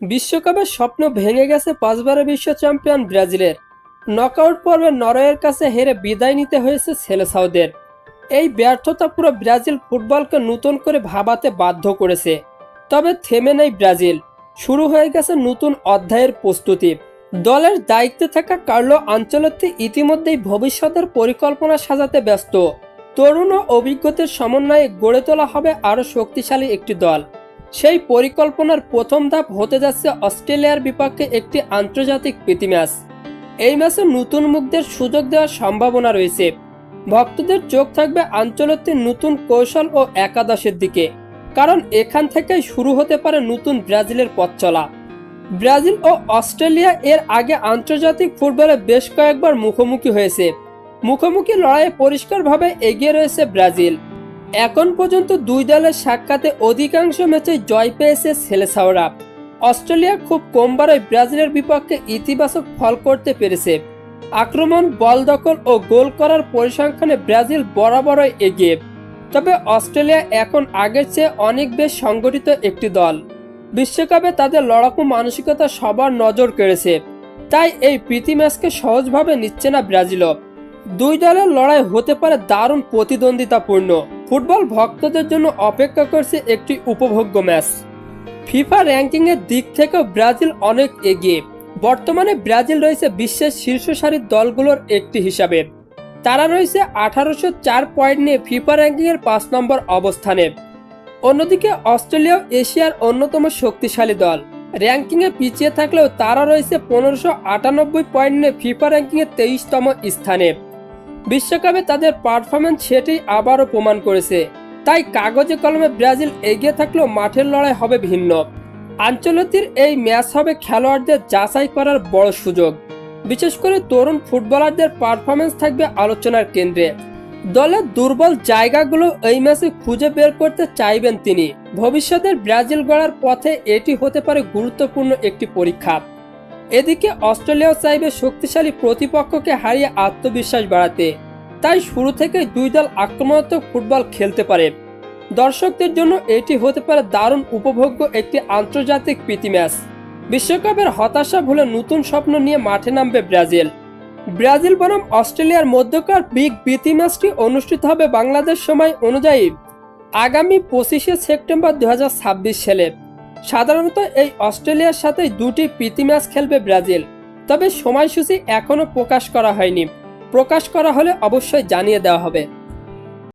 বিশ্বকাপের স্বপ্ন ভেঙে গেছে পাঁচবারের বিশ্ব চ্যাম্পিয়ন ব্রাজিলের। নকআউট পর্বে নরওয়ের কাছে হেরে বিদায় নিতে হয়েছে সেলেসাওদের। এই ব্যর্থতা পুরো ব্রাজিল ফুটবলকে নতুন করে ভাবাতে বাধ্য করেছে। তবে থেমে নেই ব্রাজিল, শুরু হয়ে গেছে নতুন অধ্যায়ের প্রস্তুতি। দলের দায়িত্বে থাকা কার্লো আনচেলত্তি ইতিমধ্যেই ভবিষ্যতের পরিকল্পনা সাজাতে ব্যস্ত। তরুণ ও অভিজ্ঞতার সমন্বয়ে গড়ে তোলা হবে আরও শক্তিশালী একটি দল। সেই পরিকল্পনার প্রথম ধাপ হতে যাচ্ছে অস্ট্রেলিয়ার বিপক্ষে একটি আন্তর্জাতিক প্রীতি ম্যাচ। এই ম্যাচে নতুন মুখদের সুযোগ দেওয়ার সম্ভাবনা রয়েছে। ভক্তদের চোখ থাকবে আনচেলত্তির নতুন কৌশল ও একাদশের দিকে, কারণ এখান থেকেই শুরু হতে পারে নতুন ব্রাজিলের পথ চলা। ব্রাজিল ও অস্ট্রেলিয়া এর আগে আন্তর্জাতিক ফুটবলে বেশ কয়েকবার মুখোমুখি হয়েছে। মুখোমুখি লড়াইয়ে পরিষ্কারভাবে এগিয়ে রয়েছে ব্রাজিল। এখন পর্যন্ত দুই দলের সাক্ষাতে অধিকাংশ ম্যাচে জয় পেয়েছে সেলেসাওরা। অস্ট্রেলিয়া খুব কমবারই ব্রাজিলের বিপক্ষে ইতিবাচক ফল করতে পেরেছে। আক্রমণ, বল দখল ও গোল করার পরিসংখ্যানে ব্রাজিল বরাবরই এগিয়ে। তবে অস্ট্রেলিয়া এখন আগের চেয়ে অনেক বেশ সংগঠিত একটি দল। বিশ্বকাপে তাদের লড়াকু মানসিকতা সবার নজর কেড়েছে, তাই এই প্রীতি ম্যাচকে সহজভাবে নিচ্ছে না ব্রাজিলও। দুই দলের লড়াই হতে পারে দারুণ প্রতিদ্বন্দ্বিতাপূর্ণ। ফুটবল ভক্তদের জন্য অপেক্ষা করছে একটি উপভোগ্য ম্যাচ। ফিফা র্যাঙ্কিংয়ের দিক থেকেও ব্রাজিল অনেক এগিয়ে। বর্তমানে ব্রাজিল রয়েছে বিশ্বের শীর্ষ সারির দলগুলোর একটি হিসাবে। তারা রয়েছে 1804 পয়েন্ট নিয়ে ফিফা র্যাঙ্কিংয়ের 5 নম্বর অবস্থানে। অন্যদিকে অস্ট্রেলিয়াও এশিয়ার অন্যতম শক্তিশালী দল। র্যাঙ্কিংয়ে পিছিয়ে থাকলেও তারা রয়েছে 1598 পয়েন্ট নিয়ে ফিফা র্যাঙ্কিংয়ের 23তম স্থানে। বিশ্বকাপে তাদের পারফরম্যান্স সেটি আবারও প্রমাণ করেছে। তাই কাগজে কলমে ব্রাজিল এগিয়ে থাকলেও মাঠের লড়াই হবে ভিন্ন। আনচেলত্তির এই ম্যাচ হবে খেলোয়াড়দের যাচাই করার বড় সুযোগ। বিশেষ করে তরুণ ফুটবলারদের পারফরম্যান্স থাকবে আলোচনার কেন্দ্রে। দলের দুর্বল জায়গাগুলো এই ম্যাচে খুঁজে বের করতে চাইবেন তিনি। ভবিষ্যতের ব্রাজিল গড়ার পথে এটি হতে পারে গুরুত্বপূর্ণ একটি পরীক্ষা। এদিকে অস্ট্রেলিয়াও চাইবে শক্তিশালী প্রতিপক্ষকে হারিয়ে আত্মবিশ্বাস বাড়াতে। তাই শুরু থেকেই দুই দল আক্রমণাত্মক ফুটবল খেলতে পারে। দর্শকদের জন্য এটি হতে পারে দারুণ উপভোগ্য একটি আন্তর্জাতিক প্রীতি ম্যাচ। বিশ্বকাপের হতাশা ভুলে নতুন স্বপ্ন নিয়ে মাঠে নামবে ব্রাজিল বনাম অস্ট্রেলিয়ার মধ্যকার বিগ প্রীতি ম্যাচটি অনুষ্ঠিত হবে বাংলাদেশ সময় অনুযায়ী আগামী 25শে সেপ্টেম্বর 2026 সালে। সাধারণত এই অস্ট্রেলিয়ার সাথে দুটি প্রীতি ম্যাচ খেলবে ব্রাজিল। তবে সময়সূচি এখনো প্রকাশ করা হয়নি। প্রকাশ করা হলে অবশ্যই জানিয়ে দেওয়া হবে।